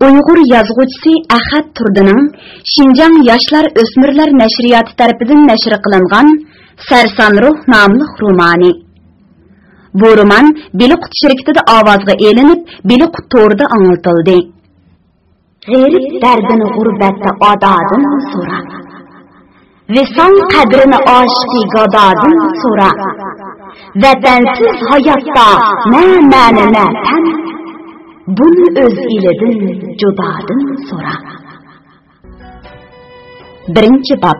Uyg'ur yazg'uvchisi Ahad Turdining Xinjiang yoshlar o'smirlar nashriyoti tarafidan nashr qilingan Sarson ruh nomli romani. Bu roman Beliqut shirkatida ovozga elinib, Beliqut to'rida anglitildi. G'erib dardini g'urbatda odadin so'ra. Visol qadrini oshiqi godadin so'ra. Vatansiz hayotda ma'nani tan. Bunu öz ilidan judadin so'ra. Birinchi bob.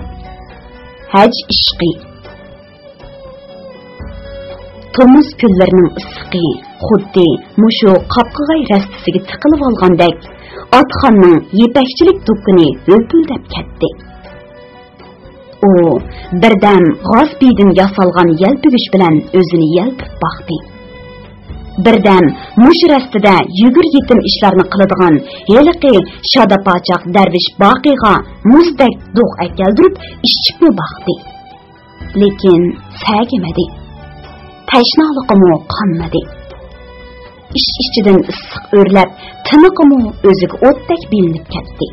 Haj ishqi. Tomuz kunlarining issiqi xuddi mushu qopqig'ay rastasiga tiqilib olgandek, otxonning yepakchilik do'kini o'pildab ketdi. U birdan g'ozbidin yasalgan yalpigish bilan o'zini yalpib boqdi. Birdan mush rastida yugur yetim ishlarni qiladigan heliqi shodapochoq darvish boqiga muzdek do'q akaldirib ishchibni boqdi. Lekin sagimadi. Tashnaligimi qonmadi. Ichidan issiq o'rlab, tiniqimi o'ziga o'tdek bilinib ketdi.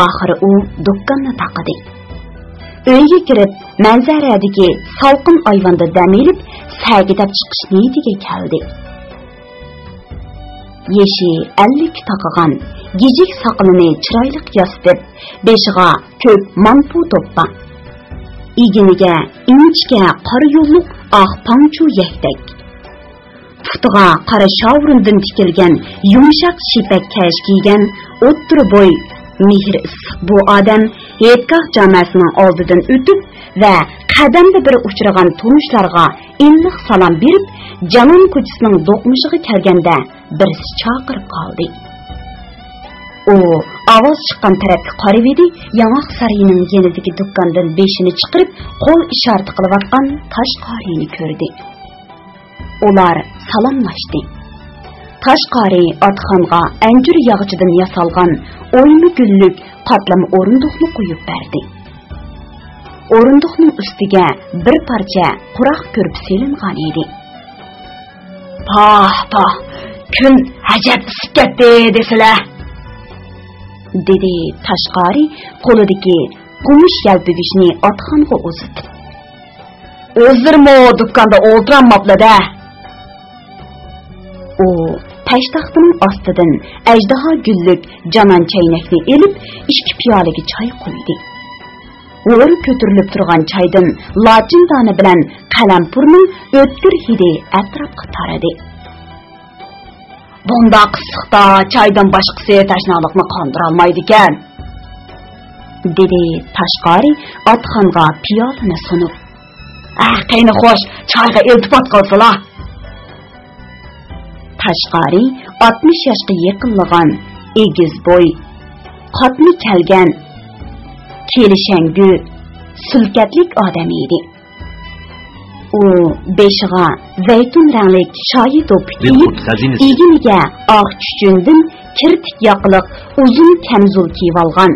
Oxiri u do'konni taqadi. Uyga kirib, manzaradagi salqin ayvonda dam olib, sagidab chiqish niyatiga keldi. Yeshi 50 taqagan, gijik soqolini chiroyli yostib, beshiga ko'p manpu to'ppa. Iginiga inchga qora yo'lliq oq pangchu yakdak. Putiga qora shovrindan tikilgan yumshoq shipak kash kiygan o'ttir bo'y mehr issiq bu odam yetkoh jamasining oldidan o'tib va qadamda bir uchragan tunishlarga illiq salom berib, Janon ko'chasining do'qmishiga kelganda birisi chaqirib qoldi. U ovoz chiqqan tarafga qarab edi, Yong'oq sarayining yanidagi do'kondan beshini chiqarib, qo'l ishorati qilayotgan Toshqoriyni ko'rdi. Ular salomlashdi. Toshqori otxonga anjur yog'chidan yasalgan o'ymi gullik qatlama o'rindiqni qo'yib berdi. O'rindiqning ustiga bir parcha quroq ko'rib selingan edi. "Pah, kun ajab isib ketdi desizlar", dedi Toshqori qo'lidagi qumush yalpigishni otxonga uzatib. "O'zirmi do'konda o'tiramablar-da?" U peshtaxtining ostidan ajdaho gullik janon chaynakni elib, 2 piyolaga choy qo'ydi. O'r ko'tarilib turgan choydan lochin doni bilan qalampurning o'tkir hidi atrofga taradi. "Bunda qisiqda choydan boshqasi tashnalikni qondira olmaydi ekan", dedi Toshqori otxonga piyolani sunib. "Qayni xo'sh, choyga iltifot qilsalar." Toshqori 60 yoshga yaqinlagan, egiz bo'y, qotni kelgan, kelishangu, sulkatlik odam edi. U beshiga zaytun rangli shoyi to'p kiyib, eginiga oq chuchundan kirtik yoqliq uzun kamzul kiyib olgan.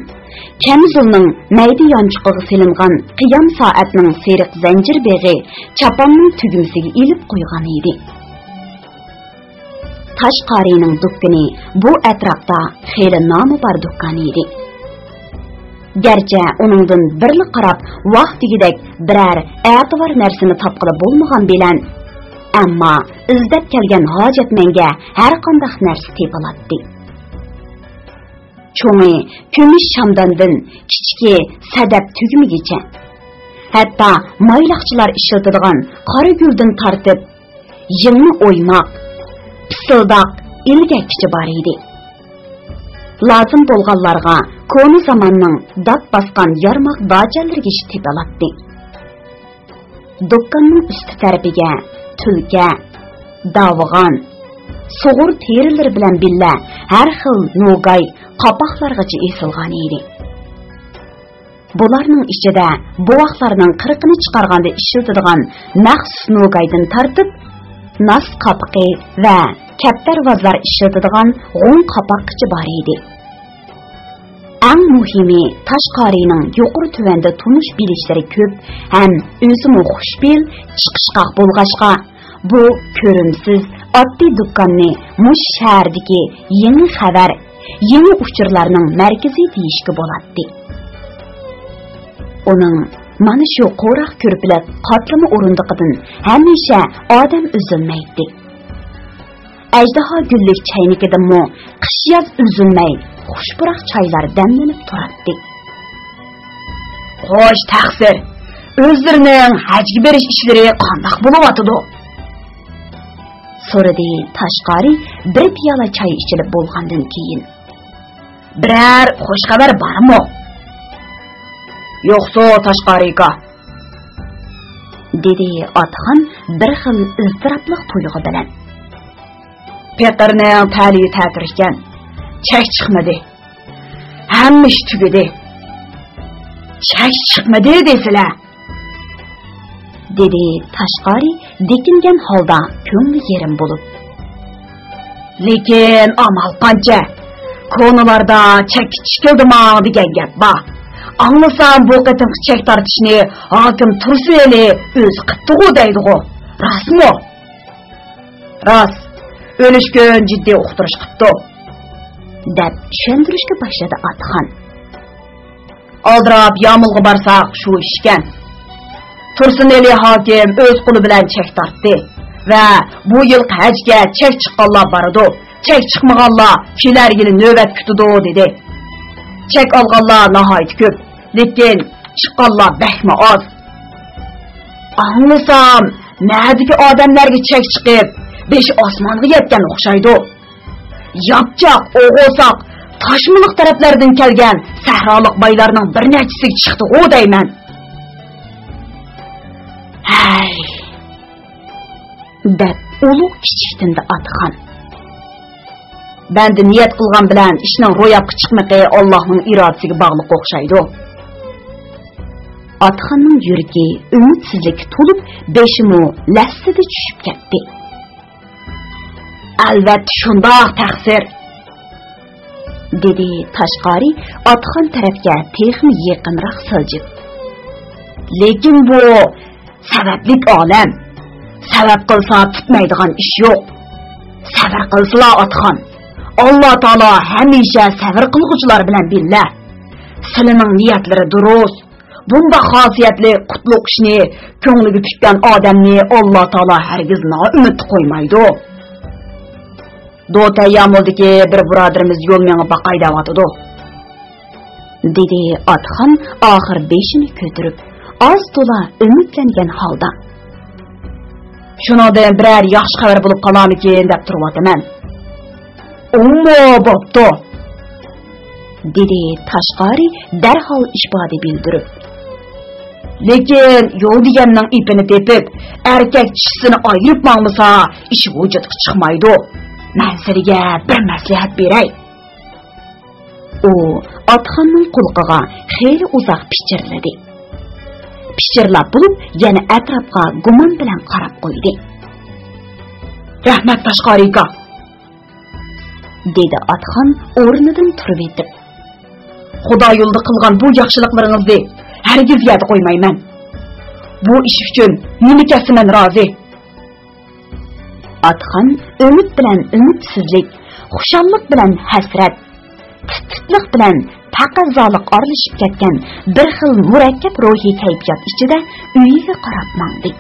Kamzulning mayda yonchiqiga silingan qiyam soatning seriq zanjir beg'i chaponning tugmasiga ilib qo'ygan edi. Toshqorining do'koni bu atrofda xeyli nomi bor do'kon edi. Gerçi onundan birli qarab vaqtigidek birər etibar narsani topqili bo'lmagan bilan, ammo izdab kelgan hojatmanga har qanday narsa tepilatdi. Cho'ngi kumush shamdandan kichiki sadab tugmigacha, hatto mayloqchilar ishlatadigan qora guldan tortib, yingni o'ymoq, pisildoq ilgakchi bor edi. Lazım bo'lganlarga koni zamonning dod bosgan yarmoq dojallariga tepalatdi. Do'konning usti tarafiga tulka, davg'on, sug'ur terilari bilan billa har xil no'gay qopoqlargacha esilgan edi. Bularning ichida buvoqlarning qirqini chiqarganda ishlatadigan maxsus no'gaydan tortib, nas qopoqi va kaptarvozlar ishlatadigan g'un qopoqchi bor edi. Eng muhimi Toshqorining yuqori tuvanda tunish bilishlari ko'p ham o'zimi xushbil chiqishqoq bo'lg'ashqa bu ko'rimsiz oddiy do'konni mush shahardagi yangi xabar, yangi uchurlarning markazi deyishga bo'ladi. Uning mana shu qo'raq ko'rpilak qatlama o'rindiqidan hamisha odam uzilmaydi. Ajdaho gullik chaynikidami qish yoz uzilmay xushpuroq choylar damlanib turadi. Xo'sh, taqsir, o'zlarining hajga berish ishlari qandoq bo'lyotidi? So'radi Tashqari bir piyola choy ichilib bo'lgandan keyin. Biror xush xabar bormi? Yo'qsa Tashqariga, dedi Otxon bir xil iztirobli tuyg'u bilan. Petrning ta'limi ta'tir ekan, chak chiqmadi. Hamma ish tugadi. Chak chiqmadi desizlar, dedi Tashqari dekingan holda ko'ngli yerim bo'lib. Lekin amal qancha? Ko'ngillarda chak chiqildimi degan gap bor. Anlasam bu qatim chak tortishni hokim Turseli o'zi qildi-ku deydi-ku. Rostmi? Rost. O'lishgan jiddiy uqtirish qildi, deb tushuntirishga boshladi Otxon. Oldirab Yomilga barsak shu ishgan. Tursuneli hokim o'z qo'li bilan chek tortdi va bu yil hajga chek chiqqanlar boradi. Chek chiqmaganlar kelar yili navbat kutadi dedi. Chek olganlar nihoyat ko'p, lekin chiqqanlar bakma oz. Anglasam, nədiki odamlarga chek chiqib, besh osmonga yetgan o'xshaydi. Yapchoq, o'g'osoq, Toshmiliq taraflaridan kelgan sahrolik boylarning bir nechasiga chiqdi-ku deyman. Hay, deb ulug' kichikdindi Otxon. Bandi niyat qilgan bilan ishning ro'yobga chiqmaqi Allohning irodasiga bog'liq o'xshaydi. Otxonning yuragi umidsizlik to'lib, beshimi lassida tushib ketdi. Albatta shundoq taqsir, dedi Tashqari Otxon tarafga texmi yaqinroq siljib. Lekin bu sabablik olam. Sabab qilsa tutmaydigan ish yo'q. Sabr qilsizlar Otxon. Alloh taolo hamisha sabr qilguvchilar bilan billa. Sizlarning niyatlari durust. Bunda xosiyatli qutlug' ishni ko'ngliga tutgan odamni Alloh taolo hargiz noumid qo'ymaydi. Dota Yamoldagi bir birodarimiz yo'l mengib baqay deyotdi, dedi Otxon oxir beshini ko'tarib, oz to'la umidlangan holda. Shuningdek biror yaxshi xabar bo'lib qolarmikin deb turibman. Ummo bo'pti, dedi Tashqari darhol ishbodi bildirib. Lekin yo'l deganning ipini tepib, erkak chisini ayirib mangmasa, ish vujudga chiqmaydi. Men sizga bir maslahat beray. U Otxonning qulqiga xeyli uzoq pichirladi. Pichirlab bo'lib, yana atrofga gumon bilan qarab qo'ydi. Rahmat Tashqariga, dedi Otxon o'rnidan turib etib. Xudo yo'lda qilgan bu yaxshiliklaringizni hargiz yod qo'ymayman. Bu ish uchun nima kasman rozi. Otxon umid bilan umidsizlik, xushallik bilan hasrat, tutliq bilan taqozolik oralashib ketgan bir xil murakkab ruhiy kayfiyat ichida uyiga qarab mangdi.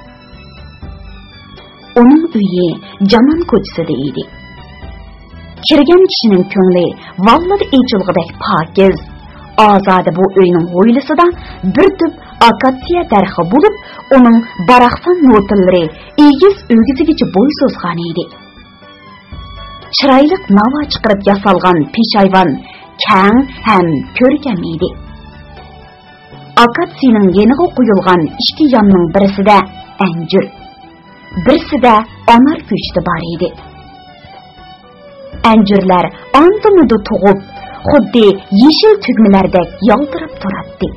Uning uyi Jamon ko'chasida edi. Kirgan kishining ko'ngli vallada echilg'idek pokiz, ozodi bu uyning hovlisida bir tub akatsiya darxi bo'lib, uning baraxsan notillari egiz o'gizigacha bo'y so'zgan edi. Chiroyli navo chiqarib yasalgan peshayvon kang ham ko'rkam edi. Akatsiyaning yeniga qo'yilgan ikki yonning birisida anjir, birisida anar ko'chti bor edi. Anjirlar antimida tug'ib, xuddi yeshil tugmalardek yaltirab turardi.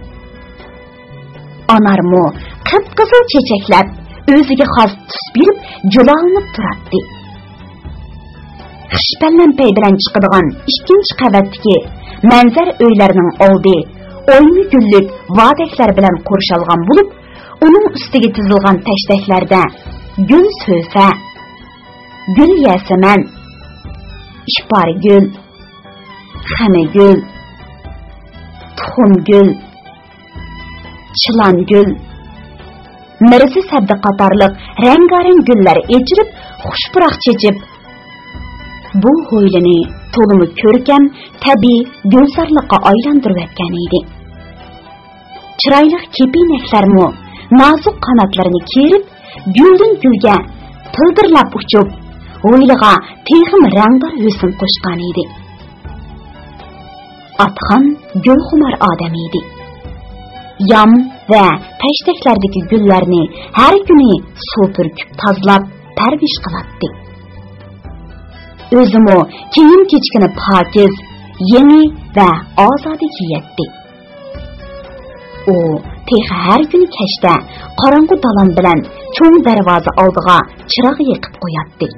Anarmu qip-qizil chechaklab, o'ziga xos tus berib, julanib turardi. Xishpallampay bilan chiqadigan ikkinchi qavatdagi manzar uylarining oldi o'ymi gullik vodaklar bilan qo'rshalgan bo'lib, uning ustiga tizilgan tashtaklarda gul so'sa, gül yasaman. İşpargül, xamagül, tuxumgül, chilangül, mirzi sabdi qatorliq rangarang gullar echirib, xushpuroq chechib, bu hovlini to'limi ko'rkam, tabiiy gulzorliqqa aylantirib o'tgan edi. Chiroyli kepinaklarmi nozik qanotlarini kerib, guldan gulga tildirlab uchib, hovliga texim rangdor husn qo'shgan edi. Atxon gulxumar odam edi. Yam va tashtaklardagi gullarni har kuni suv purkib tozalab, parvish qiladi. O'zimi kiyim-kechkini pokiz, yangi va ozoda kiyadi. U texa har kuni kashda qorong'u dalon bilan cho'ng darvoza oldiga chiroq yiqib qo'yadi.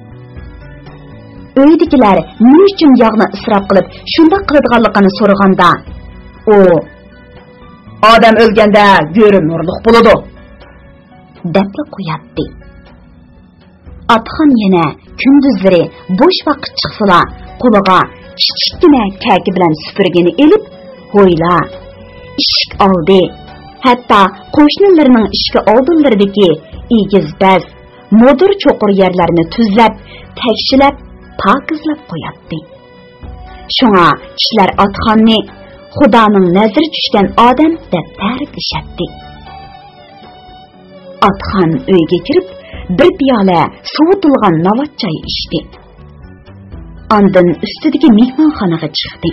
Uydagilar nima uchun yog'ni isrof qilib, shunda qiladiganligini so'raganda, u odam o'lganda go'ri nurliq bo'ladi deb qo'yadi. Atxon yana kunduzlari bo'sh vaqt chiqsala, qo'liga kichikgina kaki bilan supurgini elib, ho'yla, ishik oldi, hatto qo'shnilarining ishga oldinlaridagi egizbaz, modur cho'qur yerlarni tuzlab, tekshilab, pokizlab qo'yadi. Shunga kishilar Atxonni Xudoning nazari tushgan odam deb ta'riflashadi. Atxon uyga kirib, bir piyola sovutilgan navot choy ichdi. Ondan ustidagi mehmonxonaga chiqdi.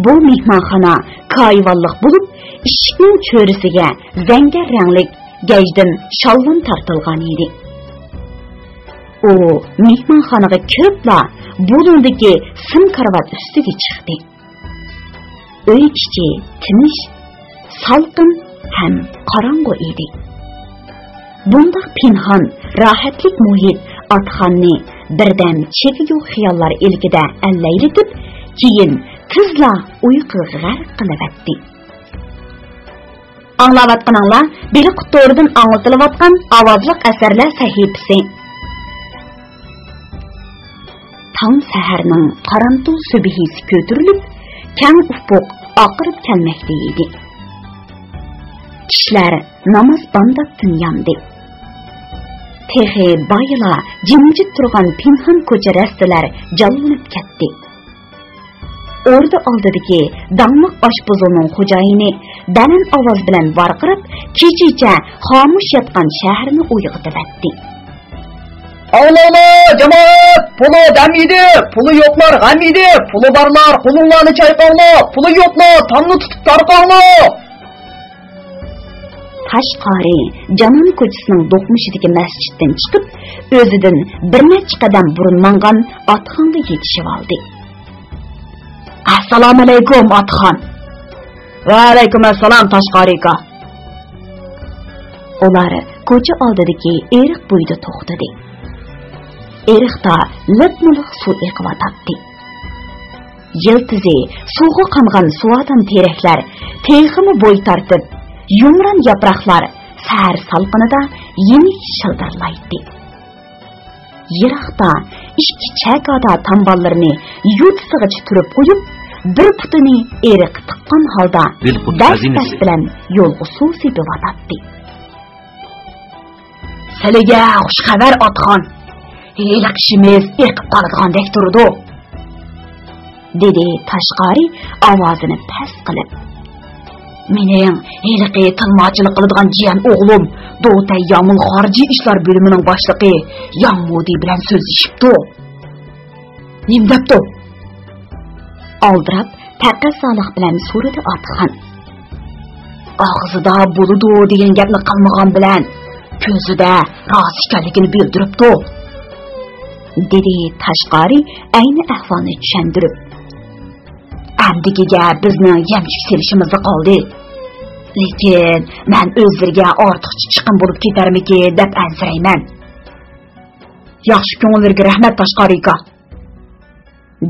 Bu mehmonxona kayvonliq bo'lib, eshikning cho'risiga zangar ranglik gajdan sholvon tortilgan edi. U mehmonxonaga kiribla bulundagi sim karvat ustiga chiqdi. Uy ichi tinish, salqin ham qorong'u edi. Bundaq pinhon, rohatlik muhit Atxonni birdan cheki yo'q xiyollar ilkida allayritib, keyin tizla uyquga g'arq qilavatdi. Anglavatqaninglar, biri qutoridan anglatilayotgan ovozliq asarlar sahifasi. Tong saharning qarantu subhisi ko'tarilib, kang ufuq oqirib kelmoqda edi. Kishilar namoz bandabdan yondi. Texi bayla jimjit turgan pinhon ko'cha rastalar jallanib ketdi. Orda oldidagi dangliq oshpozning xo'jayini baland ovoz bilan varqirab, kechicha xomush yotgan shaharni uyg'otdi. Avlala jamoat, puli dam yedi, puli yo'qlar g'am yedi, puli borlar qo'linglarni chayqanglar, puli yo'qlar tomni tutib tarqanglar. Tashqari Janon ko'chasining do'qmishidagi masjiddan chiqib, o'zidan bir necha qadam burun mangan Atxonga yetishib oldi. Assalomu alaykum Atxon. Va alaykum assalom Tashqarika. Ular ko'cha oldidagi eriq bo'yida to'xtadi. Eriqda lip-muliq suv eqiyotdi. Yiltizi suvga qangan suvadan teraklar teximi bo'y tortib, yumran yaproqlar sahar salqinida yenik shildirlaydi. Yiroqda ikki chakada tamballarini yutsig'icha turib qo'yib, bir putini eriq tiqqan holda dast bilan yo'lga suv sepib. Sizlarga xush xabar Atxon. Hiliq ishimiz eqib qoladigandek turdi, dedi Tashqari ovozini past qilib. Mening hiliqi tilmochilik qiladigan jiyan o'g'lim Do'tay Yomul xorijiy ishlar bo'limining boshlig'i Yammudi bilan so'zlashibdi. Nim debdi? Oldirab taqasoliq bilan so'radi Atxon. Og'zida bo'ludi degan gapni qilmagan bilan ko'zida rozi ekanligini bildiribdi, dedi Tashqari ayni ahvolni tushuntirib. Amdigiga bizning yamchik selishimizni qoldi. Lekin men o'zlariga ortiqcha chiqim bo'lib ketarmiki deb ansirayman. Yaxshi ko'ngillarga rahmat Tashqarika,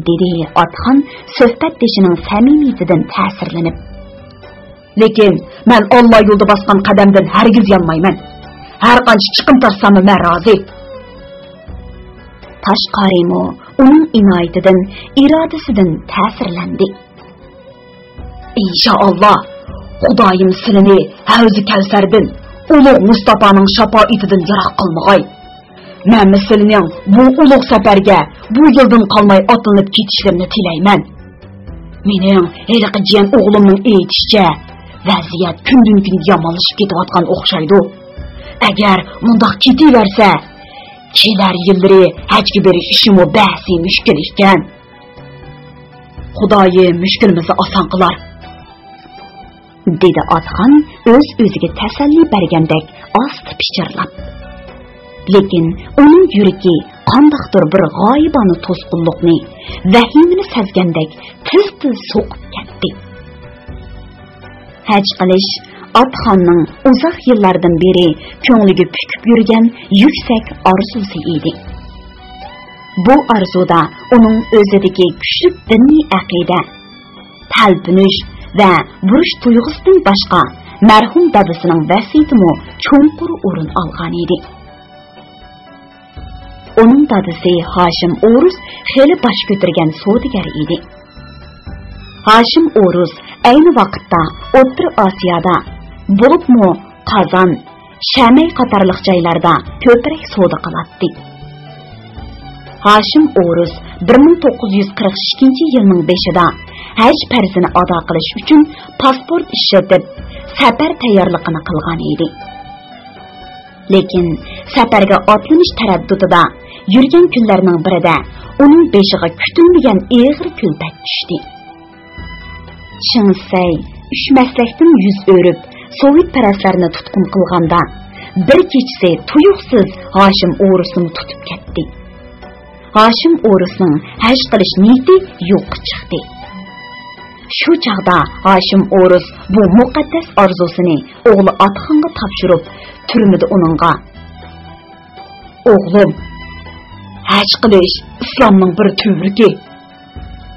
dedi Atxon suhbatdoshining samimiyatidan ta'sirlanib. Lekin men Alloh yo'lida bosgan qadamdan hargiz yonmayman. Har qancha chiqim topsam men rozi. Tashqarimo uning inoyatidan, irodasidan ta'sirlandi. İnşallah Xudoyim sizlarni Havzi Kavsardan, ulug' Mustafaning shafoatidan yiroq qilmag'ay. Men sizlarning bu ulug' safarga bu yildan qolmay otlanib ketishlarini tilayman. Mening haliqi jiyan o'g'limning aytishicha, vaziyat kundan-kun yomonlashib ketayotgan o'xshaydi. Agar mundaq ketaversa, kelar yillari hajga berish ishimi ba'si mushkul ekan. Xudoyim mushkulimizni oson qilar, dedi Otxon o'z-o'ziga tasalli bergandek osti pichirlab. Lekin uning yuragi qandaqdir bir g'oyibona to'sqinlikni, vahimani sezgandek tiz-tiz so'qib ketdi. Haj qilish Otxonning uzoq yillardan beri ko'ngliga pukib yurgan yuksak orzusi edi. Bu orzuda uning o'zidagi kuchli diniy aqida, talpinish va burish tuyg'usidan boshqa marhum dadasining vasiyatimi cho'nqur o'rin olgan edi. Uning dadasi Hashim O'rus xeli bosh ko'targan savdogar edi. Hashim O'rus ayni vaqtda O'rta Osiyoda, bo'libmi Qozon, Shamay qatorliq joylarda ko'proq savdo qiladi. Hashim O'rus 1942 yilning 5-ida haj farzini ado qilish uchun pasport ishlatib, safar tayyorligini qilgan edi. Lekin safarga otlanish taraddudida yurgan kunlarning birida uning beshiga kutilmagan og'ir kulbat tushdi. Shinsay uch maslakdan yuz o'rib, Sovet parastlarini tutqun qilganda bir kechasi tuyuqsiz Hashim O'rusni tutib ketdi. Hashim O'rusning haj qilish niyati yo'qqa chiqdi. Shu chaqda Hashim O'rus bu muqaddas orzusini o'g'li Otxonga topshirib, turmida uningga: "O'g'lim, haj qilish islomning bir tuvriki.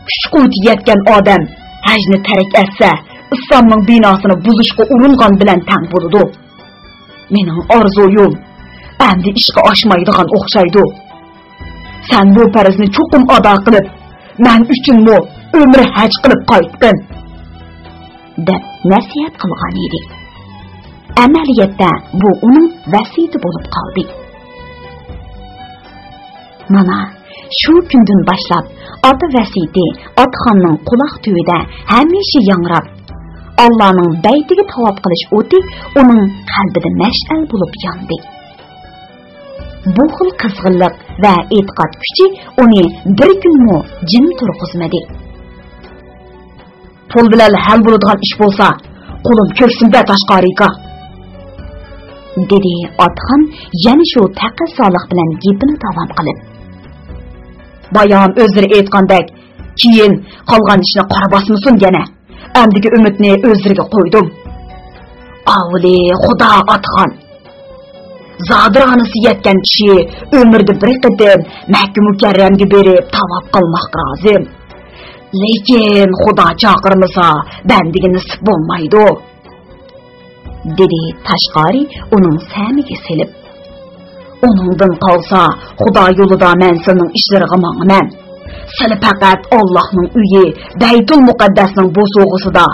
Kuch-quvvati yetgan odam hajni tark etsa, islomning binosini buzishga uringan bilan tang bo'ladi. Mening orzuyim endi ishga oshmaydigan o'xshaydi. Sen bu farazni cho'qim ado qilib, men uchunmi umri haj qilib qaytdin", deb nasihat qilgan edi. Amaliyotda bu uning vasiyati bo'lib qoldi. Mana shu kundan boshlab ota vasiyati Otxonning quloq tubida hamisha yangrab, Allohning baytiga tavob qilish o'ti uning qalbida mash'al bo'lib yondi. Bu xil qizg'inlik va e'tiqod kuchi uni bir kunmi jim turg'izmadi. "Pul bilan hal bo'ladigan ish bo'lsa, qo'lim ko'rsinda Tashqariyga", dedi Otxon yana shu taqizoliq bilan gapini davom qilib. "Bayon o'zlari aytgandek, keyin qolgan ishni qora bosmasin yana. Endigi umidni o'zlariga qo'ydim. Avli Xudo Otxon. Zadranisi yetgan kishi umrda bir qitim Makka Mukarramga berib tavob qilmoq lozim. Lekin Xudo chaqirmasa, bandiga nasib bo'lmaydi", dedi Tashqari uning samiga silib. "Uningdan qolsa, Xudo yo'lida men sening ishlariga mangman. Sen faqat Allohning uyi, Baytul Muqaddasning bu so'g'isida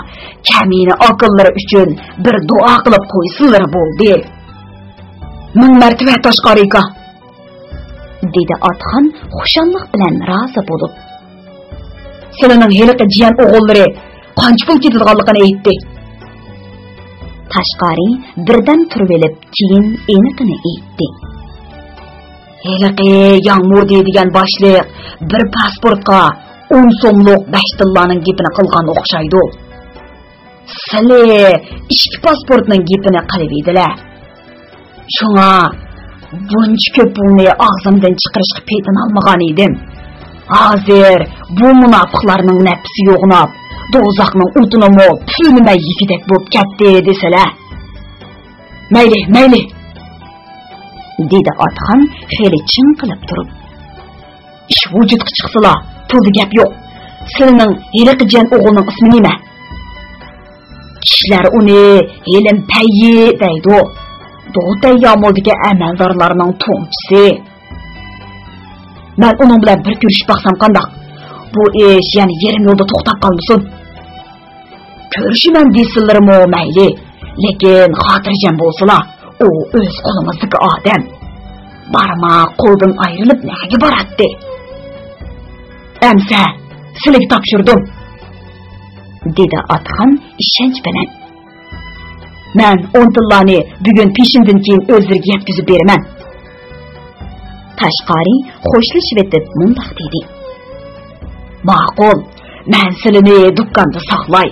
kamina aqllari uchun bir duo qilib qo'ysinlar bo'ldi." "Ming martaba Tashqariyga", dedi Otxon xushallik bilan rozi bo'lib. "Sening heliqi jiyan o'g'illari qancha pul ketadiganligini aytdi." Tashqari birdan turib olib, keyin aniqini aytdi. "Heliqi Yağmur deydigan boshliq bir pasportga 10 so'mlik 5 tillarning gapini qilgan o'xshaydi. Sizlar 2 pasportning gapini qilib edilar. Shunga buncha ko'p pulni og'zimdan chiqarishga petin olmagan edim. Hozir bu munofiqlarning nafsi yo'g'nab, do'zaxning o'tinimi pulnimay yigidek bo'lib ketdi desalar. Mayli, mayli", dedi Otxon xeli chin qilib turib. "Ish vujudga chiqsala, pulda gap yo'q. Sening heliqi jiyan o'g'ilning ismi nima?" "Kishilar uni Helim Payyi deydi. Doğutay Yağmurdagi amaldorlarning to'ngchisi." Ben onun bilen bir görüşüp baksam kandak. Bu iş yani yerim yolda toxtab kalmasın. Görüşümem deysinlerim o meyli. Lekin hatırcam bolsula, o öz kolumuzdaki adam. Barma koldan ayrılıp nege barattı. Emse, silik tapşırdım. Dedi Atxan işenç bilen. Men 10 tillani bugün peşimden keyin özlerge yetkizip beraman. Tashqari xo'shlashib etib mundaq dedi. Ma'qul, men silini dukkanda saqlay.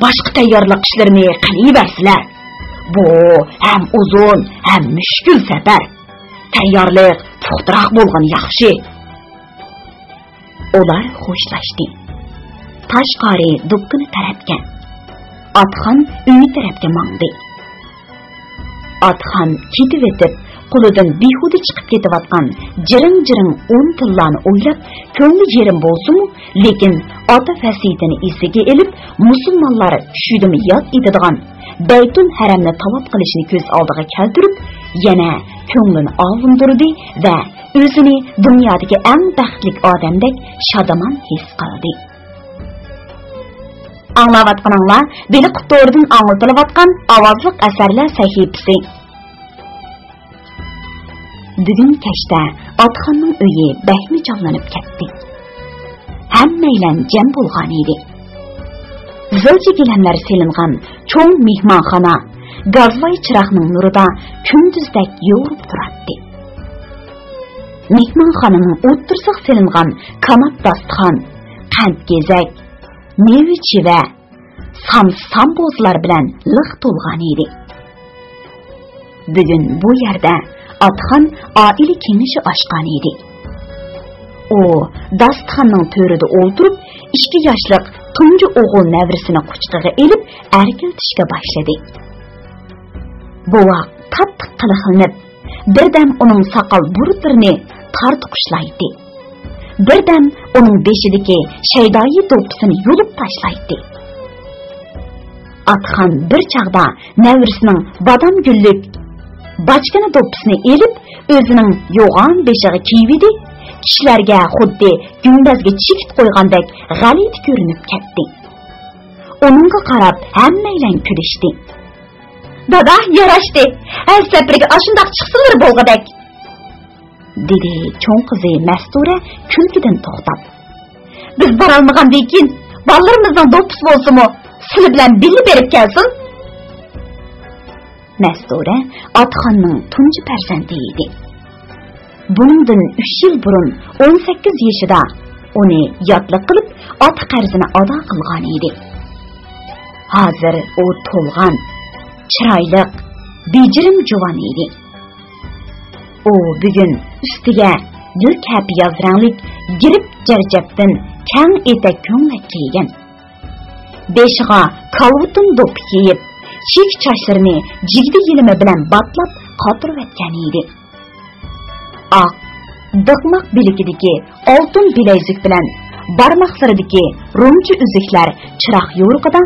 Boshqa tayyorlik ishlarini qilaversizlar. Bu ham uzun, ham mushkul safar. Tayyorlik puxtaroq bo'lgan yaxshi. Ular xo'shlashdi. Tashqari dukkani tarafga, Atxan uyi tarafga mangdi. Atxan ketib etib, qo'lidan behuda chiqib ketayotgan jiring-jiring 10 tillani o'ylab, ko'ngli yerim bo'lsa-mu, lekin ota fasiyatini esiga elib, musulmonlar tushudimi yod etadigan Baytul Haramni tavob qilishni ko'z oldiga keltirib, yana ko'nglini ovundirdi va o'zini dunyodagi eng baxtli odamdek shodaman his qildi. Anglayotganinglar Beliq to'ridan anglatilayotgan ovozliq asarlar sahifasi. Bugun kechda Atxonning uyi bahmi jonlanib ketdi. Hammanglar jam bo'lgan edi. Zilchi gilamlar selingan cho'ng mehmonxona gazvoy chiroqning nurida kunduzdek yo'rib turardi. Mehmonxonaning o'ttirsiq selingan kanat dasturxon, qand gezak, meva va sambozlar bilan liq to'lgan edi. Bugun bu yerda Atxan oila kengashi ochgan edi. O dasturxonning to'rida o'ltirib, 2 yoshlik tunji o'g'il navrisini quchqig'iga elib arkiltishga boshladi. Buvaq qattiq qiliqlanib, birdan uning soqol burutlarini tortqishlaydi. Birdan uning beshidagi shaydoyi do'ppisini yulib tashlaydi. Atxan bir chaqda navrisining badam gullik bachkana do'ppisini elib, o'zining yo'g'on beshiga kiydi. Kishilarga xuddi gumbazga chekit qo'ygandek g'alit ko'rinib ketdi. Uningga qarab hammanglar kulishdi. Dada, yarashdi. Har safarga ashundoq chiqsinlar bo'lg'adak. Dedi cho'ng qizi Mastura kulkidan to'xtab. Biz borolmagandan keyin bolalarimizning do'ppis bo'lsa-mu, sizlar bilan birga berib kelsin. Mastura Atxonning tunji farzandi edi. Buningdan 3 yil burun 18 yoshida uni yodlik qilib, ota qarzini ado qilgan edi. Hozir u to'lgan, chiroyli, bejirim juvon edi. U bugun ustiga gul kabi yozranglik girib jarjabdan kang etak ko'ngak kiygan. Beshiga kalvutun do'p kiyib, chek chochlarini jigdi yelimi bilan batlab qotirib etgan edi. Oq, diqmoq bilikidagi oltin bilaguzuk bilan barmoqlaridagi rumchi uzuklar chiroq yo'riqida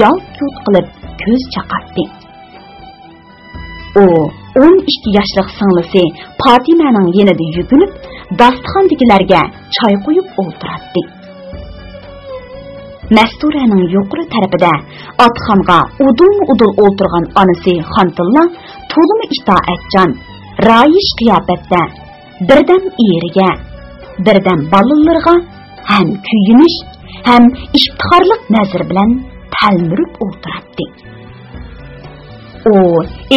yalt-yut qilib ko'z chaqardi. U 12 yoshlik singlisi Fatimaning yanida yugunib, dasturxondagilarga choy qo'yib o'ltirardi. Masturaning yuqori tarafida Atxonga udul o'ltirgan onasi Xantilla to'limi itoatchan, rayish qiyofatda birdan eriga, birdan bolalarga ham kuyinish, ham iftixorlik nazar bilan talmirib o'ltirardi. O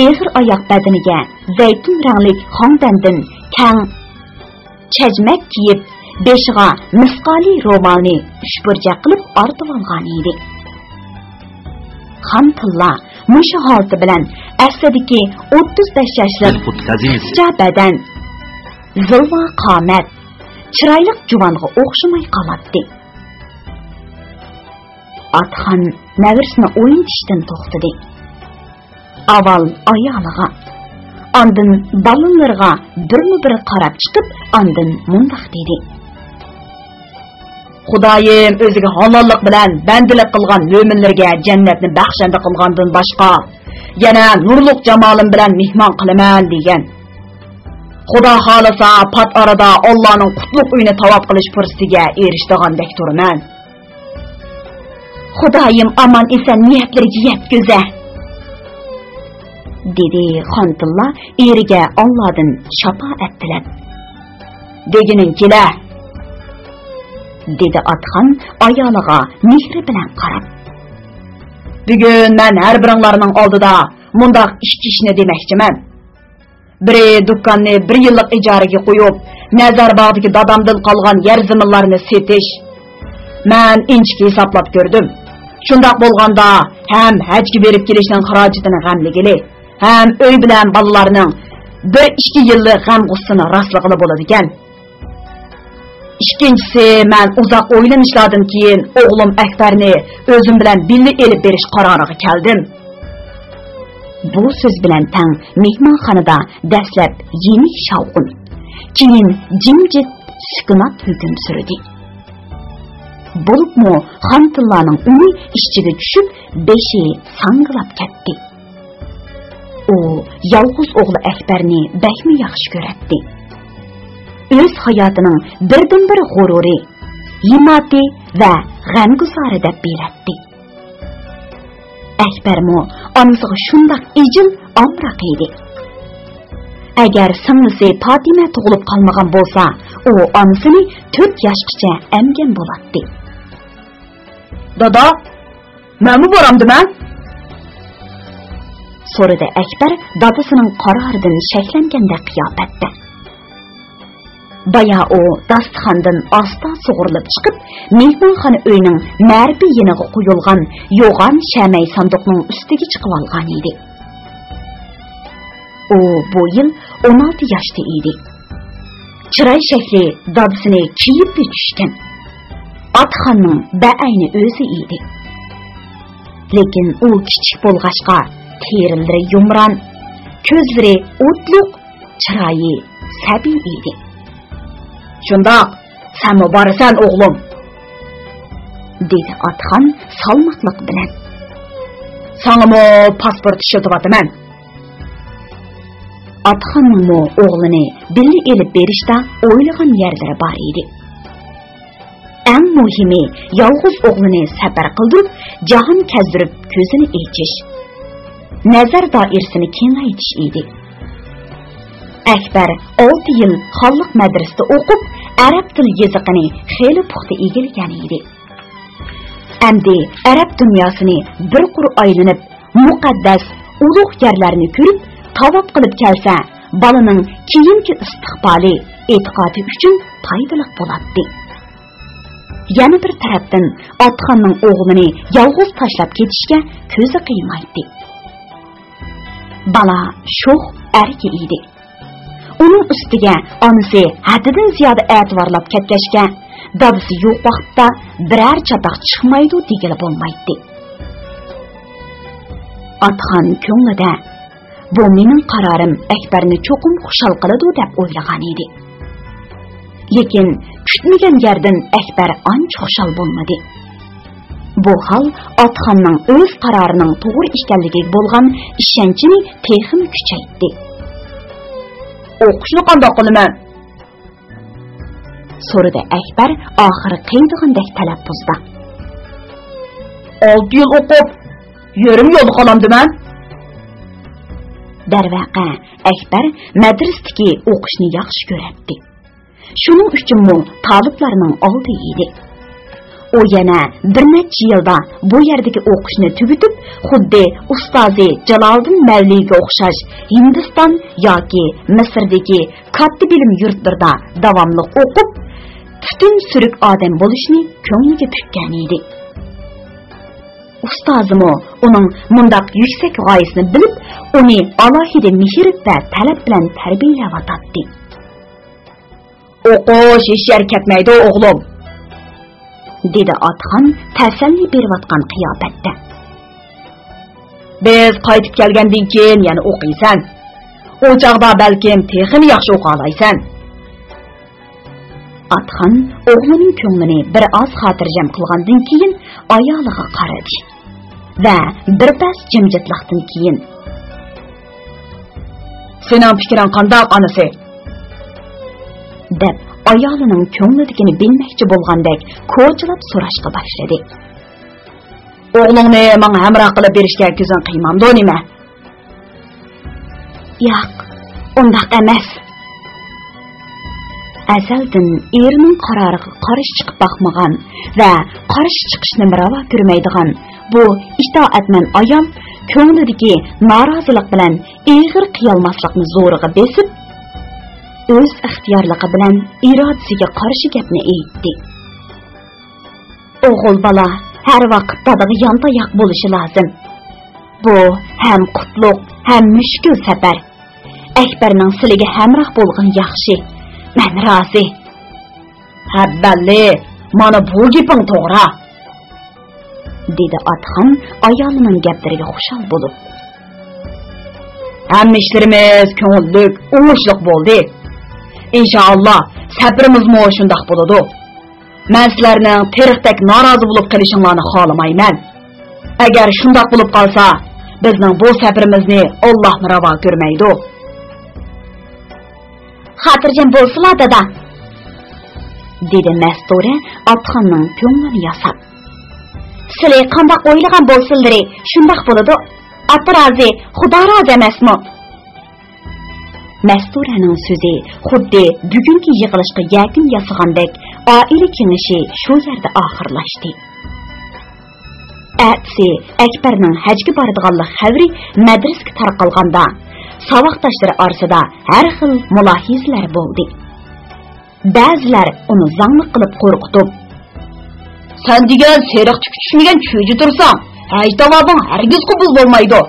eg'ir oyoq badaniga zaytun ranglik xondandan kang chajmak kiyib, beshiga misqoli ro'molni uchburja qilib ortib olgan edi. Xantilla mushu holati bilan asladagi 35 yoshlik qizcha badan, zilva qomat, chiroyli juvonga o'xshamay qoladi. Atxon navrisini o'yintishdan to'xtadi. Avval ayoliga, ondan balalarga birma-bir qarab chiqib, ondan mundaq dedi. Xudoyim o'ziga halollik bilan bandilik qilgan mo'minlarga jannatni baxshanda qilgandan boshqa yana nurliq jamolim bilan mehmon qilaman degan. Xudo xolasa pat arada Allohning qutlug' uyini tavob qilish fursatiga erishdigandek turman. Xudoyim aman esan niyatlariga yetkazsa, dedi Xontulla eriga Allohdan shafaat tilab. Degining kela, dedi Atxon ayoliga mehri bilan qarab. Bugun men har biringlarning oldida mundaq ikki ishni demoqchiman. Biri do'konni 1 yillik ijaraga qo'yib, Nazarbog'dagi dadamdan qolgan yer zaminlarni setish. Men inchki hisoblab ko'rdim. Shundaq bo'lganda ham hajga berib kelishning xarajatini g'amligili, ham uy bilan bolalarning 1-2 yillik g'am-g'ussini rastlig'ili bo'ladi ekan. Ikkinchisi, men uzoq o'ylanishlardan keyin o'g'lim Akbarni o'zim bilan birga elib berish qaroriga keldim. Bu so'z bilan tang mehmonxonada dastlab yenik shavqin, keyin jimjit sukunat hukm surdi. Bo'libmi Xontullaning uyi ishchiga tushib, beshi sangilab ketdi. U yolg'iz o'g'li Akbarni bakmi yaxshi ko'radi. O'z hayotining birdan-bir g'ururi, himmati va g'amguzori deb biladi. Akbarmo onasiga shundoq ijil omroq edi. Agar singlisi Fatima tug'ilib qolmagan bo'lsa, u onasini 4 yoshgacha emgan bo'ladi. Dada, menmi boramdiman? So'radi Akbar dadasining qaroridan shakhlanganda qiyofatda. Baya o dasturxondan asta sug'urilib chiqib, mehmonxona uyining narbi yeniga qo'yilgan yo'g'on shamay sandiqning ustiga chiqib olgan edi. U bu yil 16 yoshda edi. Chiroy shakli dadasini kiyib tushgan. Atxonning baayni o'zi edi. Lekin u kichik bo'lg'achqa terilari yumron, ko'zlari o'tliq, chiroyi sabiy edi. Shundoq, sen muborasan o'g'lim, dedi Atxon salmoqliq bilan. Sanamo pasport ishlataman. Atxonning o'g'lini birga elib berishda o'ylagan yerlari bor edi. Eng muhimi yolg'iz o'g'lini safar qildirib, jahon kezdirib ko'zini echish, nazar doirasini kengaytirish edi. Akbar 6 yil xalq madrasasida o'qib, arab til yezigini xeyli puxta egallagan edi. Endi arab dunyosini bir qur aylanib, muqaddas ulug' yerlarni ko'rib, tavob qilib kelsa, balaning keyingi istiqboli e'tiqodi uchun foydali bo'ladi. Yana bir tarafdan Atxonning o'g'lini yolg'iz tashlab ketishga ko'zi qiymaydi. Bala sho'x erki edi. Uning ustiga onasi haddidan ziyoda e'tiborlab ketgachga, dadasi yo'q vaqtda biror chatoq chiqmaydi degili bo'lmaydi. Atxon ko'nglida bu mening qarorim Akbarni cho'qim xushal qiladi deb o'ylagan edi. Lekin kutmagan yerdan Akbar ancha xushal bo'lmadi. Bu hol Atxonning o'z qarorining to'g'ri ekanligiga bo'lgan ishonchini texim kuchaytirdi. O'qishni qanday qilaman? So'radi Akbar oxiri qiydigandek talaffuzda. 6 yil o'qib, yarim yo'l qolamdiman. Darvaqa Akbar madrasadagi o'qishni yaxshi ko'radi. Shuning uchunmi taliblarning oldi edi. U yana bir necha yilda bu yerdagi o'qishni tugatib, xuddi ustozi Jaloliddin Mavliga o'xshash Hindiston yoki Misrdagi katta bilim yurtlarida davomli o'qib, butun suruk odam bo'lishni ko'ngliga tukkan edi. Ustozimo uning mundaq yuksak g'oyasini bilib, uni alohida mehr va talab bilan tarbiyalayotdi. O'qish ishlar ketmaydi o'g'lim, dedi Atxon tasalli berayotgan qiyofatda. Biz qaytib kelgandan keyin yana o'qiysan. O chaqda balkim texini yaxshi o'qiy olaysan. Atxon o'g'lining ko'nglini bir oz xotirjam qilgandan keyin ayoliga qaradi va birpas jimjitlikdan keyin: "Sening fikring qanday, onasi?" deb ayolining ko'nglidagini bilmoqchi bo'lgandek ko'chilab so'rashga boshladi. O'g'lingni menga hamroh qilib berishga ko'zing qiymamdi nima? Yo'q, undaq emas. Azaldan erining qaroriga qarshi chiqib boqmagan va qarshi chiqishni ravo ko'rmaydigan bu itoatman ayol ko'nglidagi norozilik bilan ig'ir qiyolmaslikni zo'riga besib, o'z ixtiyorligi bilan irodasiga qarshi gapni aytdi. O'g'il bola har vaqt dadaga yontayoq bo'lishi lozim. Bu ham qutlug', ham mushkul safar. Akbarning siliga hamroh bo'lgan yaxshi. Men rozi. Habballi, mana bu gaping to'g'ri, dedi Atxon ayolining gaplariga xushal bo'lib. Hamma ishlarimiz ko'ngillik, o'ngishliq bo'ldi. İnşallah sabrimiz mo shundoq bo'ladi. Men sizlarning teriqdek norozi bo'lib qolishinglarni xohlamayman. Agar shundoq bo'lib qolsa, bizning bu sabrimizni Alloh ravo ko'rmaydi. Xotirjam bo'lsizlar dada, dedi Mastura Atxonning ko'nglini yasab. Sizlar qanday o'ylagan bo'lsinlar, shundoq bo'ladi. Atrozi, Xudo rozi emasmi? Masturaning so'zi xuddi bugungi yig'ilishga yakun yasagandek oila kengashi shu yerda oxirlashdi. Atsi Akbarning hajga boradiganlik xabari madrasaga tarqalganda saboqdoshlari orasida har xil mulohizlar bo'ldi. Ba'zilar uni zangli qilib qo'rqitib, "Sen degan seriqchi tushmagan cho'ji tursan, haytavabing hargiz qabul bo'lmaydi.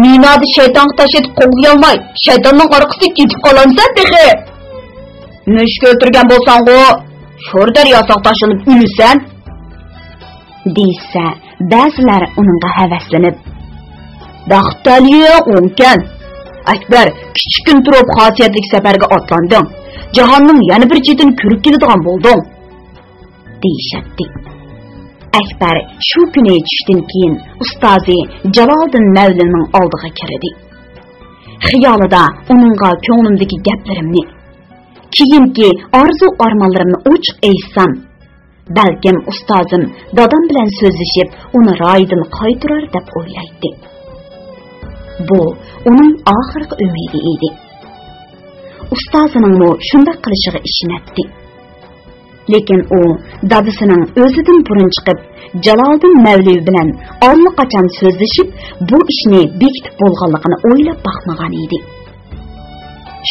Minada shayton tashib qo'llayolmay, shaytonning orqasiga ketib qolansan dexe. Mushk o'tirgan bo'lsang-ku, sho'rdar yosoq tashilib o'lsan." deysa, ba'zilar uningga havaslanib, "Baxtaliya o'nkan. Akbar, kichkin turib xosiyatlik safarga otlanding. Jahonning yana bir chetini ko'rib keladigan bo'lding", deyishadi. Akbar shu kuni tushdan keyin ustozi Jaloliddin Mavlining oldiga kirdi. Xiyolida uningga ko'nglimdagi gaplarimni, keyingi orzu-armonlarimni ochiq aytsam, balkim ustozim dadam bilan so'zlashib, uni royidan qaytarar deb o'ylaydi. Bu uning oxirgi umidi edi. Ustozining shunday qilishiga ishonadi. Lekin u dadasining o'zidan burun chiqib, Jaloliddin Mavli bilan allaqachon so'zlashib, bu ishni bekitib bo'lganligini o'ylab baxmagan edi.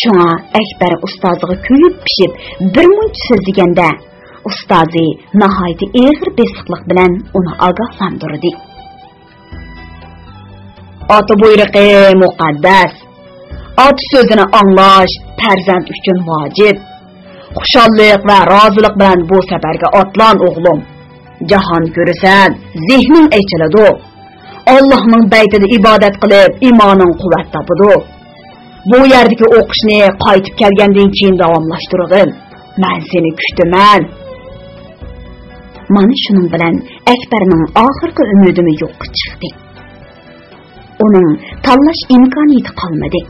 Shunga Akbar ustoziga kuyib pishib bir muncha so'zlaganda, ustozi nihoyat og'ir besiqlik bilan uni ogohlantirdi. "Ota buyruqi muqaddas. Ot so'zini anglash farzand uchun vojib. Xushallik va rozilik bilan bu safarga otlan o'g'lim. Jahon ko'rasan, zehning ochiladi. Allohning baytida ibodat qilib, iymoning quvvat topadi. Bu yerdagi o'qishni qaytib kelgandan keyin davomlashtirg'in. Men seni kutaman." Mana shuning bilan Akbarning oxirgi umidini yo'qqa chiqdi. Uning tanlash imkoniyati qolmadi.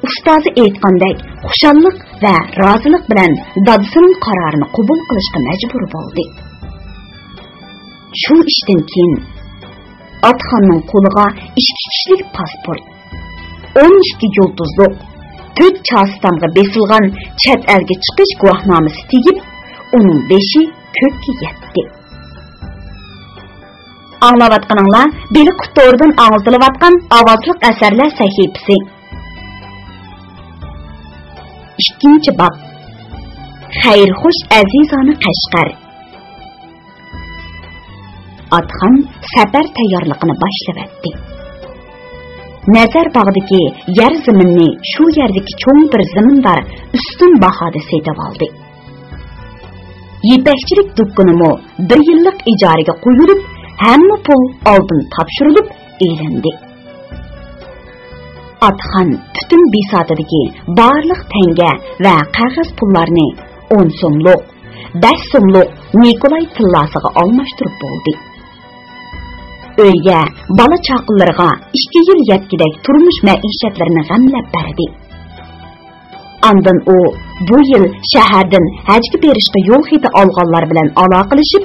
Ustozi aytgandek, xushallik va rozilik bilan dadasining qarorini qabul qilishga majbur bo'ldi. Shu ishdan keyin Atxonning qo'liga 2 kishilik pasport, 12 yulduzliq, 4 chastamga besilgan chet elga chiqish guvohnomasi tegib, uning beshi ko'kka yetdi. Anglayotganinglar beli qutordan ang'zilayotgan ovozliq asarlar sahifasi. 2. bab. Xayrxush azizona Qashqar. Atxon safar tayyorligini boshlab. Nazar bog'dagi yer zaminni shu yerdagi cho'ng bir zamindor ustun bahoda setib oldi. Yepakchilik do'konimi 1 yillik ijaraga qo'yilib, hamma pul oldin topshirilib elindi. Atxon butun besotidagi barliq tanga va qog'oz pullarni 10 so'mlik, 5 so'mlik Nikolay tillasiga almashtirib bo'ldi. Uyga, bola chaqinlarga 2 yil yetkidek turmush maishatlarini g'amlab berdi. Andan o bu yıl şəhərdən həcga berishqa yo'l xeti olganlar bilan aloqalashib,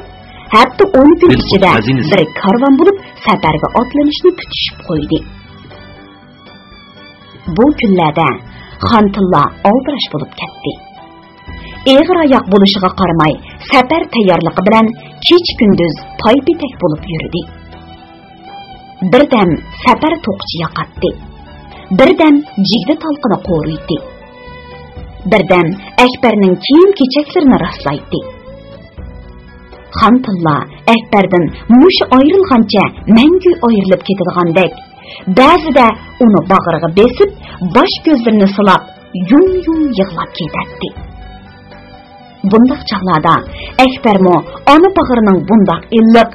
hatto 10 kun ichida bir karvon bo'lib safarga otlanishni kutishib qo'ydi. Bu kunlarda Xantilla aldirash bo'lib ketdi. Eg'ir oyoq bo'lishiga qaramay, safar tayyorligi bilan kech-kunduz paypitak bo'lib yurdi. Birdan safar to'qchi yoqatdi. Birdan jigdi talqini qo'riydi. Birdan Akbarning kiyim-kechaklarini rastlaydi. Xantilla Akbardan mush ayrilgancha mangu ayrilib ketadigandek, ba'zida uni bag'riga besib, bosh ko'zlarini silab, yum-yum yig'lab ketadi. Bundaq chaqlarda Akbarmo ona bag'rining bundaq illiq,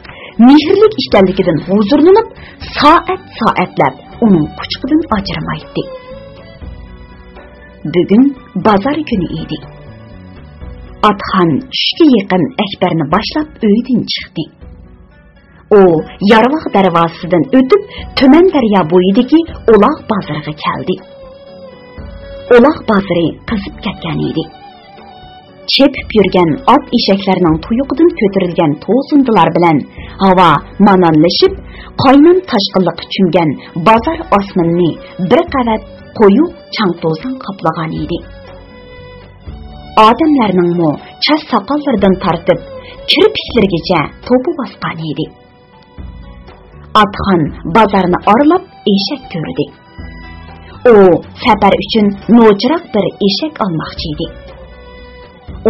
mehrlik ekanligidan huzurlanib, soat-soatlab uning quchqidan ajramaydi. Bugun bozor kuni edi. Atxon tushga yaqin Akbarni boshlab uydan chiqdi. O Yarvoq darvozasidan o'tib, Tuman daryo bo'yidagi Uloq bozoriga keldi. Uloq bozori qizib ketgan edi. Chepib yurgan ot eshaklarning tuyuqidan ko'tarilgan to'sindilar bilan havo manonlashib, qaynon tashqinliqqa cho'mgan bozor osmonini bir qavat qo'yuq chang-to'zon qoplagan edi. Odamlarning mo chas soqollaridan tortib, kirpiklarigacha to'pi bosgan edi. Atxon bozorni oralab eshak ko'rdi. O safar uchun nochiroq bir eshak olmoqchi edi.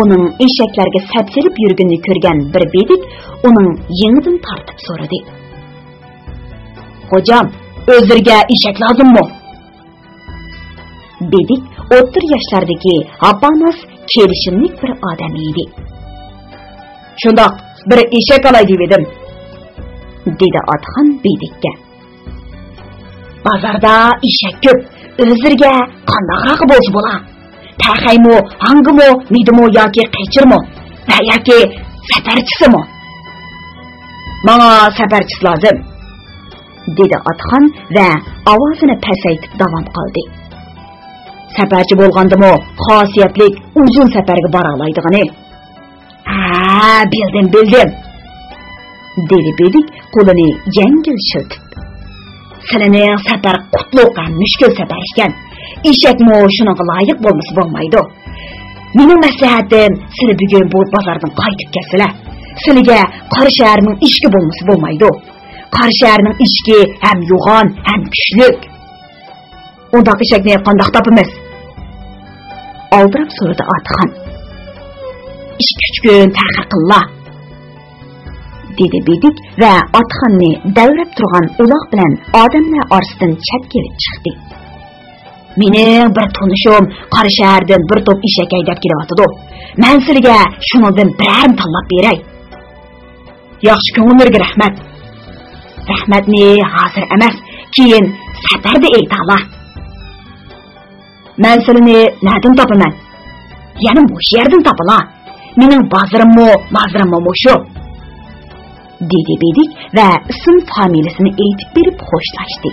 Uning eshaklarga sapsilib yurganini ko'rgan bir bedik uning yengidan tortib so'radi. "Hojam, o'zirga eshak lozimmi?" Bedik o'ttir yoshlardagi apamas kelishimlik bir odam edi. "Shundoq, bir eshak olay dedim," dedi Atxon bedikka. "Bozorda eshak ko'p, o'zirga qandaqroq bo'lsa bo'la? Taxaymo, hangimo, midimo yoki qaychirmo, yoki safarchisimi?" "Menga safarchis lozim," dedi Atxon va ovozini pasaytib davom qildi. "Safarchi bo'lgandimi, xosiyatlik uzun safarga bora oladigan-a?" "Ha, bildim," dedi bedik qo'lini yengil shiltib. "Sizlarning safar qutlug' ham mushkul safar ekan. Eshakmi shunga loyiq bo'lmasa bo'lmaydi. Mening maslahatim, sizlar bugun bu bozordan qaytib kelsizlar. Sizlarga Qora shaharning ishki bo'lmasa bo'lmaydi. Qora shaharning ishki ham yo'g'on, ham kuchlik. Undaq eshakni qandoq topamiz?" Aldirab so'radi Atxon. "2-3 kun ta'xir qilinglar," dedi bedik va Atxonni davrab turgan uloq bilan odamlar orasidan chatga chiqdi. "Mening bir tunishim Qora shahardan bir to'p eshak haydab kelyapti. Men sizlarga shuningdan birarni tanlab beray." "Yaxshi ko'ngillarga rahmat." "Rahmatni hozir emas, keyin safarda aytinglar." "Men sizlarni nerdan topaman?" "Yana bu yerdan topalar. Mening bozorimmi shu," dedi bedik va ism familiyasini aytib berib xo'shlashdi.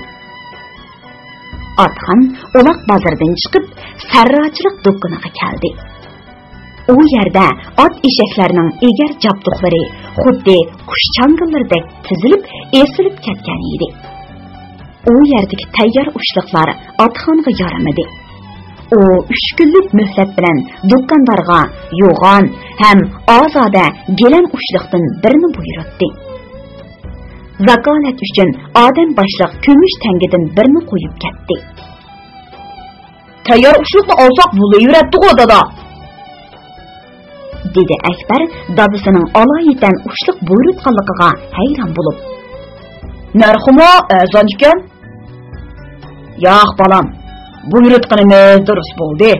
Atxon Uloq bozoridan chiqib, sarrochilik do'koniga keldi. U yerda ot eshaklarning egar jabduqlari xuddi qush changillaridek tizilib, esilib ketgan edi. U yerdagi tayyor ushliqlar Atxonga yaramadi. O 3 kunlik muhlat bilan do'kondorga yo'g'on ham ozoda gilam ushliqdan birini buyurdi. Vakolat uchun odam boshliq kumush tangidan birini qo'yib ketdi. "Tayyor ushliqni olsak bo'laveradi-ku, dada," dedi Akbar dadasining aloyidan ushliq buyurtganligiga hayron bo'lib. "Narximi arzon ekan?" "Yo'q, bolam, buyurtganimiz durust bo'ldi,"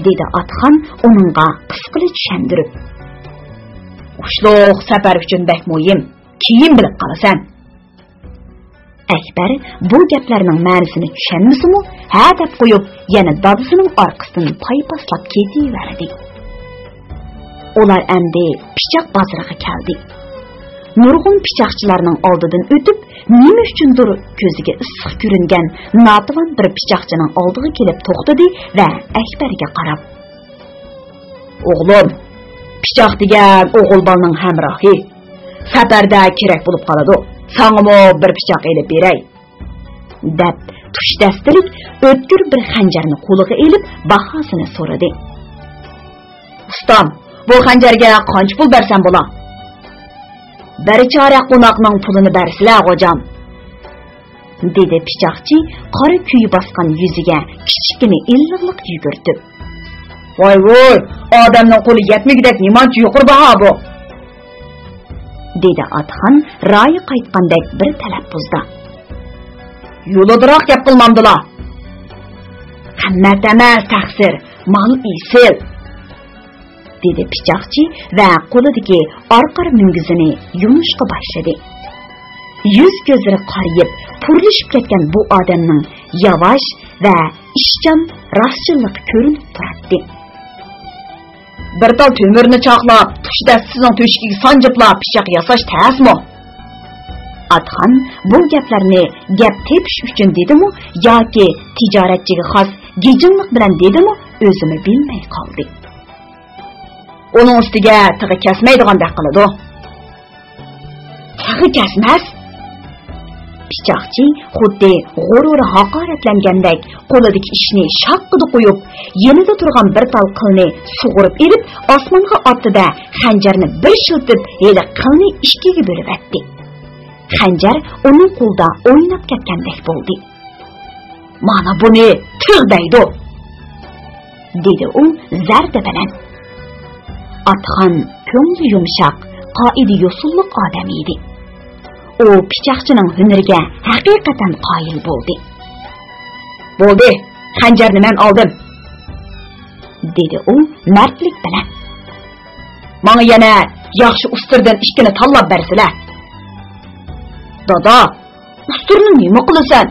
dedi Atxon uningga qisqili tushundirib. "Ushliq safar uchun bak muhim, keyin bilib qolasan." Akbar bu gaplarning ma'nosini tushunmasimi, ha deb qo'yib, yana dadasining orqasidan paypaslab ketaverdi. Ular endi pichoq bozoriga keldi. nurg'un pichoqchilarning oldidan o'tib, nima uchundir ko'ziga issiq ko'ringan notavon bir pichoqchining oldiga kelib to'xtadi va Akbarga qarab: "O'g'lim, pichoq degan o'g'il bolaning hamrohi. Safarda kerak bo'lib qoladi. Sangamo bir pichoq elib beray" deb tush dastalik o'tkir bir xanjarni qo'liga elib bahosini so'radi. "Ustam, bu xanjarga qancha pul bersam bo'la?" "Bir chorak qo'noqning pulini bersizlar, hojam", dedi pichoqchi qora kuyi bosgan yuziga kichikgina illiqlik yugurtib. "Voy, odamning qo'li yetmagidek nimancha yuqori baho bu?" dedi Atxon ro'yi qaytgandek bir talaffuzda. "Yo'lidiroq gap qilmamdilar. Qimmat emas taqsir, mal isil", dedi pichoqchi va qo'lidagi orqar mungizini yumishqa boshladi. Yuz ko'zlari qariyib, purlishib ketgan bu odamning yavash va ishchan rostchilligi ko'rinib turadi. "Bir tal to'mirni chaqlab, tushdatsizning to'shigiga sanjiplab pichoq yasash tasmi?" Atxon bu gaplarni gap tepish uchun dedimi yoki tijoratchiga xos gejinlik bilan dedimi o'zimi bilmay qoldi. "Uning ustiga tig'i kesmaydigandek qiladi." "Tig'i kesmas?" Pichoqchi xuddi g'ururi haqoratlangandek qo'lidagi ishni shaqqida qo'yib, yenida turgan bir tal qilni sug'urib erib, osmonga otdi-da xanjarni bir shiltib, hali qilni ikkiga bo'lib atdi. Xanjar uning qo'lida o'ynab ketgandek bo'ldi. "Mana buni tig' deydi", dedi u zarda bilan. Atxon ko'ngli yumshoq, qoida yo'sulliq odam edi. U pichoqchining hunariga haqiqatan qoyil bo'ldi. "Bo'ldi, xanjarni men oldim", dedi u mardlik bilan. "Menga yana yaxshi ustirdan ikkini tanlab bersizlar." "Dada, usturni nima qilasan?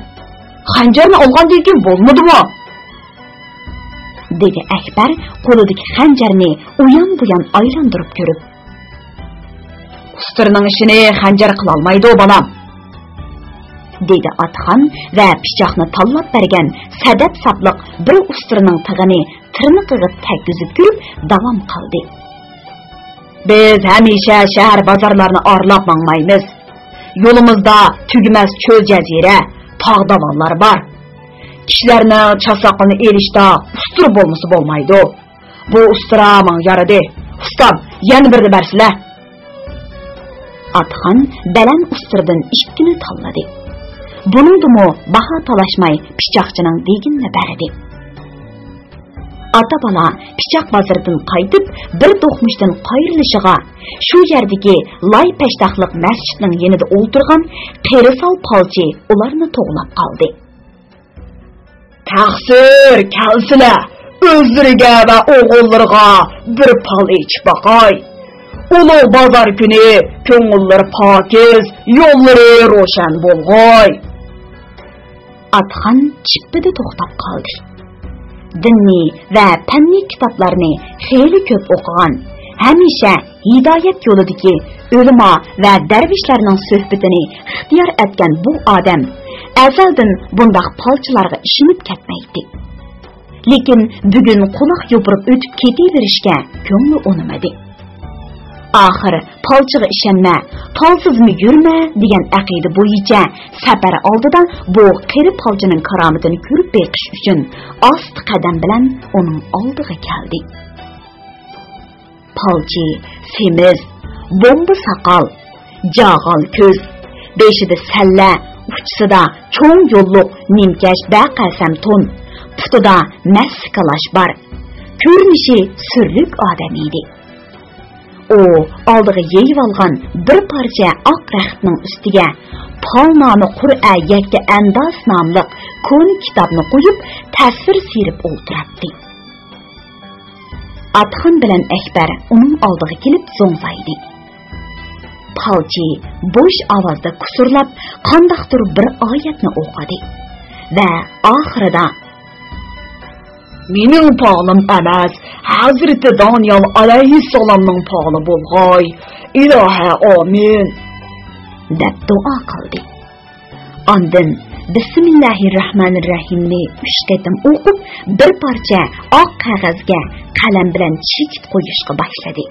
Xanjarni olgandan keyin bo'lmadimi?" dedi Akbar qo'lidagi xanjarni uyon-buyon aylantirib ko'rib. "Ustirning ishini xanjar qila olmaydi bolam", dedi Atxon va pichoqni tanlab bergan sadab sapliq bir ustirning tig'ini tirnoqiga takkizib ko'rib davom qildi. "Biz hamisha shahar bozorlarni orlab mangmaymiz. Yo'limizda tugimas cho'l jazira, tog' dovonlar bor. Kishilarni chasaqini elishda ustur bo'lmasa bo'lmaydi. Bu ustura men yaradi. Ustam, yana birni bersizlar." Atxon baland usturdan ikkini tanladi. Buningdimi baho talashmay pichoqchining deginni berdi. Ata bola pichoq bozoridan qaytib bir do'qmishdan qayrilishiga shu yerdagi loy pashtaxliq masjidning yenida o'ltirgan qerisol polchi ularni to'g'lab qoldi. "Taqsir, kelsizlar, o'zlariga va o'g'illariga bir pal ichib boqay. Ulug' bozor kuni ko'ngillari pokiz, yo'llari ro'shan bo'lg'ay." Atxon chippida to'xtab qoldi. Dinni va fanniy kitoblarni xeyli ko'p o'qigan, hamisha hidoyat yo'lidagi ulamo va darvishlarning suhbatini ixtiyor etgan bu odam azaldan bundoq polchilarga ishonib ketmaydi. Lekin bugun quloq yopirib o'tib ketaverishga ko'ngli unimadi. Oxir polchiga ishonma, polsizmi yurma degan aqida bo'yicha safar oldida bu qeri polchining karomatini ko'rib beqish uchun ost qadam bilan uning oldiga keldi. Polchi semiz, bomba soqol, jag'al ko'z, beshida salla, uchsida cho'ng yo'lliq nimkash baqasam to'n, putida maskalash bor. Ko'rinishi surlik odam edi. U oldiga yeyib olgan bir parcha oq raxtning ustiga Polnoni Qur'a yakka andos nomli ko'n kitobni qo'yib tasvir sirib o'ltiribdi. Atxon bilan Akbar uning oldiga kelib zo'ngzaydi. Polchi bo'sh ovozda kusurlab qandaqdir bir oyatni o'qidi va oxirida "Mening pog'lim emas, Hazrati Doniyor alayhissalomning pog'li bo'lg'ay. Iloha amin", deb duo qildi. Ondan Bismillahirrahmanirrahimni 3 qatim o'qib, bir parcha oq qog'ozga qalam bilan chekit qo'yishga boshladi.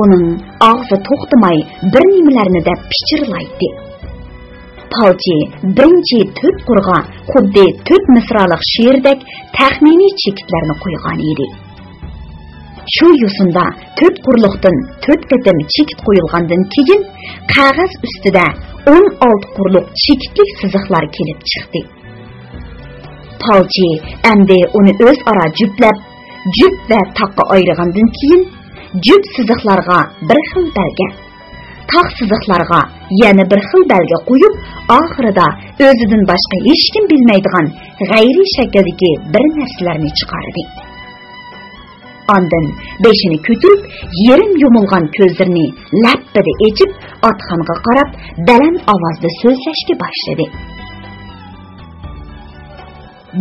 Uning og'zi to'xtamay bir nimalarni deb pichirlaydi. Palchi birinchi 4 qurg'a xuddi 4 misroliq she'rdek taxminiy chekitlarni qo'ygan edi. Shu yo'sinda 4 qurliqdan 4 qatim chekit qo'yilgandan keyin qog'oz ustida 16 qurliq chekitlik siziqlar kelib chiqdi. Palchi endi uni o'zaro juplab, jup va taqqa ayirgandan keyin jup siziqlarga bir xil belga, taq siziqlarga yana bir xil belga qo'yib, oxirida o'zidan boshqa hech kim bilmaydigan g'ayri shakldagi bir narsalarni chiqardi. Ondan beshini ko'tarib, yerim yumilgan ko'zlarini lappida echib, otxonga qarab, baland ovozda so'zlashga boshladi.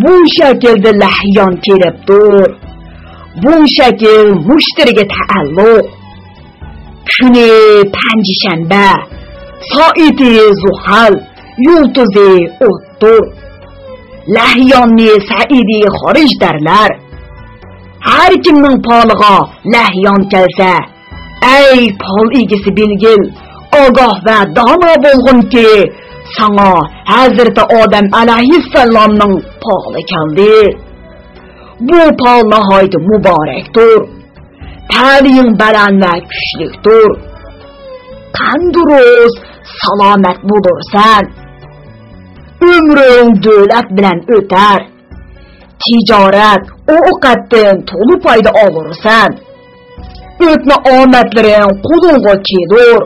Bu shaklda lahyon kelib tur. Bu shakl mushtariga taalluq. Kuni panshanba, soati zuhal, yultuzi o'ttur. Lahyonni saidi xorij darlar. Har kimning poliga lahyon kelsa, ey pol egisi bilgil, ogoh va dono bo'lgunki, sana Hazreti Odam alayhissalomning poli keldi. Bu pol nihoyat muborakdir. Ta'lim baland va kuchlidir. Qanduruz, salomat bo'lursan. Umring davlat bilan o'tar. Tijorat, ovqatdan to'liq foyda olursan. O'tma omadlaring qo'lingga kelur.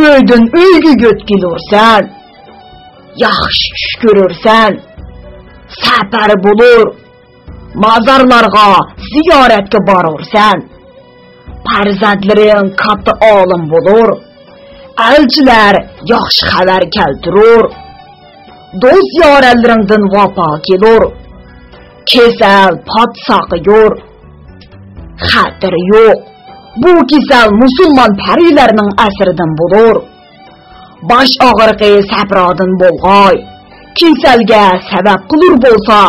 Uydan uyga yo'tkilursan. Yaxshi tush ko'rursan. Safar bo'lur. Mazarlarga ziyoratga borursan. Farzandlaring katta olim bo'lur. Elchilar yaxshi xabar keltirur. Do'st yoralaringdan vafo kelur. Kesal podshohi yo'q. Xatir yo'q. Bu kesal musulmon parilarning asridan bo'lur. Bosh og'riqi sabrodan bo'lg'oy. Kesalga sabab qilur bo'lsa,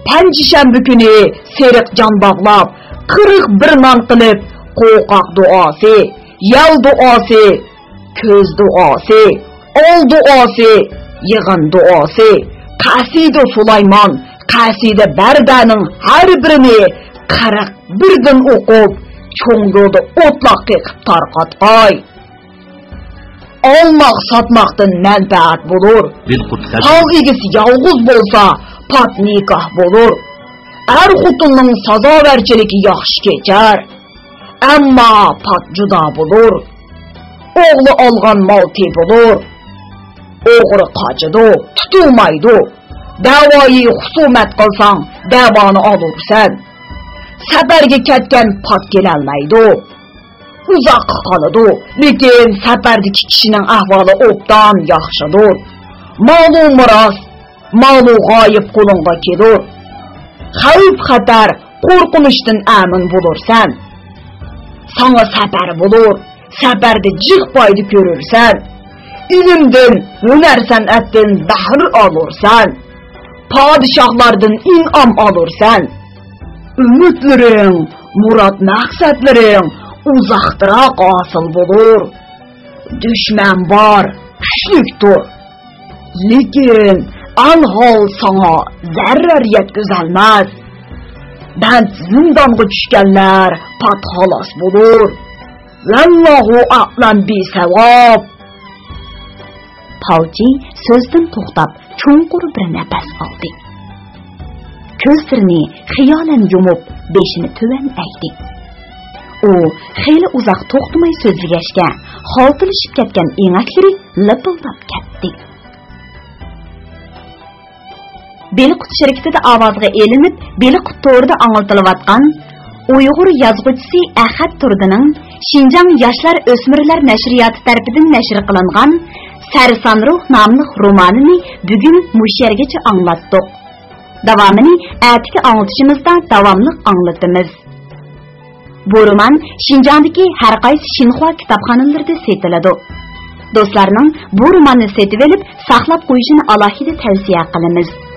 panshanba kuni seriq jon bog'lab, 41 non qilib, qo'rqoq duosi, yal duosi, ko'z duosi, ol duosi, yig'in duosi, qasida Sulaymon, qasida Bardaning har birini 41 dan o'qib, cho'ngilda o'tloq qilib tarqatqay. Olmoq sotmoqdan manfaat bo'lur. Pol egisi yolg'iz bo'lsa, pat nikoh bo'lur. Er xotinning sazovarchiligi yaxshi kechar. Ammo pat judo bo'lur. O'g'li olgan mol tepilur. O'g'ri qochidi, tutilmaydi. Da'voyi husumat qilsang, da'voni olursan. Safarga ketgan pat kelolmaydi. Uzoq qoladi, lekin safardagi kishining ahvoli obdan yaxshidir. Ma'lum miros, ma'lum g'oyib qo'lingga kelur. Xavf xatar, qo'rqinishdan amin bo'lursan. Sana safar bo'lur, safarda jiq foyda ko'rursan. Ilmdan, hunar san'atdan bahr olursan. Podshohlardan in'om olursan. Umidlaring, murod maqsadlaring uzoqroq hosil bo'lur. Dushman bor, kuchlikdir. Lekin anhol sana zarar yetkazolmas. Band zindonga tushganlar pat xolos bo'lur. Vallohu a'lam bisavob. Palchi so'zdan to'xtab, cho'nqur bir nafas oldi. Ko'zlarini xiyolan yumib, beshini tuvan aydi. U xeyli uzoq to'xtamay so'zlagashga, xoltilishib ketgan engaklari lipildab ketdi. Beliqut shirkatida ovozga elinib, Beliqut to'rida anglatilayotgan Uyg'ur yozuvchisi Ahad Turdining Xinjiang yoshlar o'smirlar nashriyoti tarafidan nashr qilingan Sarson ruh nomli romanini bugun mushargacha anglatdik. Davomini atigi anglatishimizda davomli anglatamiz. Bu roman Xinjiangdagi har qaysi Xinhua kitobxonalarida sotiladi. do'stlarning bu romanni setib olib, saqlab qo'yishini alohida tavsiya qilamiz.